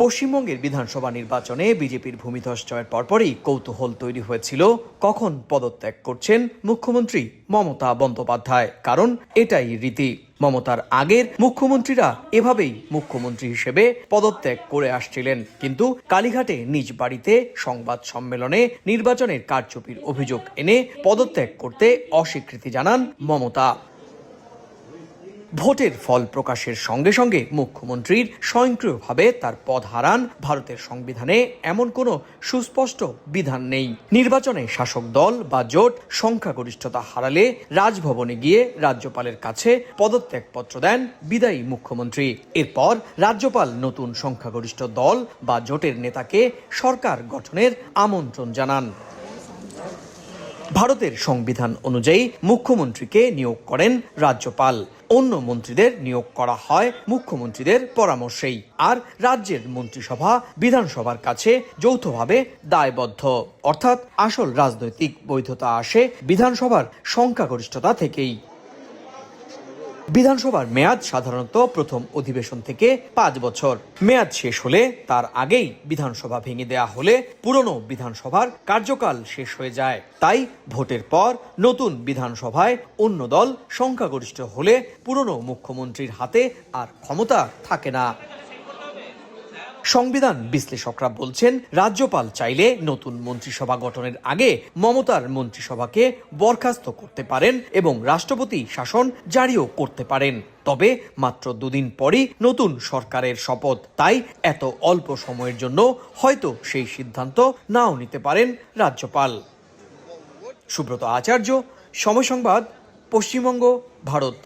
পশ্চিমবঙ্গের বিধানসভা নির্বাচনে বিজেপির ভূমিধস জয়ের পরপরই কৌতূহল তৈরি হয়েছিল কখন পদত্যাগ করছেন মুখ্যমন্ত্রী মমতা বন্দ্যোপাধ্যায়। কারণ এটাই রীতি। মমতার আগের মুখ্যমন্ত্রীরা এভাবেই মুখ্যমন্ত্রী হিসেবে পদত্যাগ করে আসছিলেন, কিন্তু কালীঘাটে নিজ বাড়িতে সংবাদ সম্মেলনে নির্বাচনের কারচুপির অভিযোগ এনে পদত্যাগ করতে অস্বীকৃতি জানান মমতা। ভোটের ফল প্রকাশের সঙ্গে সঙ্গে মুখ্যমন্ত্রীর স্বয়ংক্রিয়ভাবে তার পদ হারান ভারতের সংবিধানে এমন কোনো সুস্পষ্ট বিধান নেই। নির্বাচনে শাসক দল বা জোট সংখ্যাগরিষ্ঠতা হারালে রাজভবনে গিয়ে রাজ্যপালের কাছে পদত্যাগপত্র দেন বিদায়ী মুখ্যমন্ত্রী। এরপর রাজ্যপাল নতুন সংখ্যাগরিষ্ঠ দল বা জোটের নেতাকে সরকার গঠনের আমন্ত্রণ জানান। ভারতের সংবিধান অনুযায়ী মুখ্যমন্ত্রীকে নিয়োগ করেন রাজ্যপাল। অন্য মন্ত্রীদের নিয়োগ করা হয় মুখ্যমন্ত্রীদের পরামর্শেই। আর রাজ্যের মন্ত্রিসভা বিধানসভার কাছে যৌথভাবে দায়বদ্ধ। অর্থাৎ আসল রাজনৈতিক বৈধতা আসে বিধানসভার সংখ্যাগরিষ্ঠতা থেকেই। বিধানসভার মেয়াদ সাধারণত প্রথম অধিবেশন থেকে 5 বছর। মেয়াদ শেষ হলে তার আগেই বিধানসভা ভেঙে দেয়া হলে পুরনো বিধানসভার কার্যকাল শেষ হয়ে যায়। তাই ভোটের পর নতুন বিধানসভায় অন্য দল সংখ্যাগরিষ্ঠ হলে পুরনো মুখ্যমন্ত্রীর হাতে আর ক্ষমতা থাকে না। সংবিধান বিশ্লেষকরা বলছেন, রাজ্যপাল চাইলে নতুন মন্ত্রিসভা গঠনের আগে মমতার মন্ত্রিসভাকে বরখাস্ত করতে পারেন এবং রাষ্ট্রপতি শাসন জারিও করতে পারেন। তবে মাত্র 2 দিন পরই নতুন সরকারের শপথ। তাই এত অল্প সময়ের জন্য হয়তো সেই সিদ্ধান্ত নাও নিতে পারেন রাজ্যপাল। সুব্রত আচার্য, সময় সংবাদ, পশ্চিমবঙ্গ, ভারত।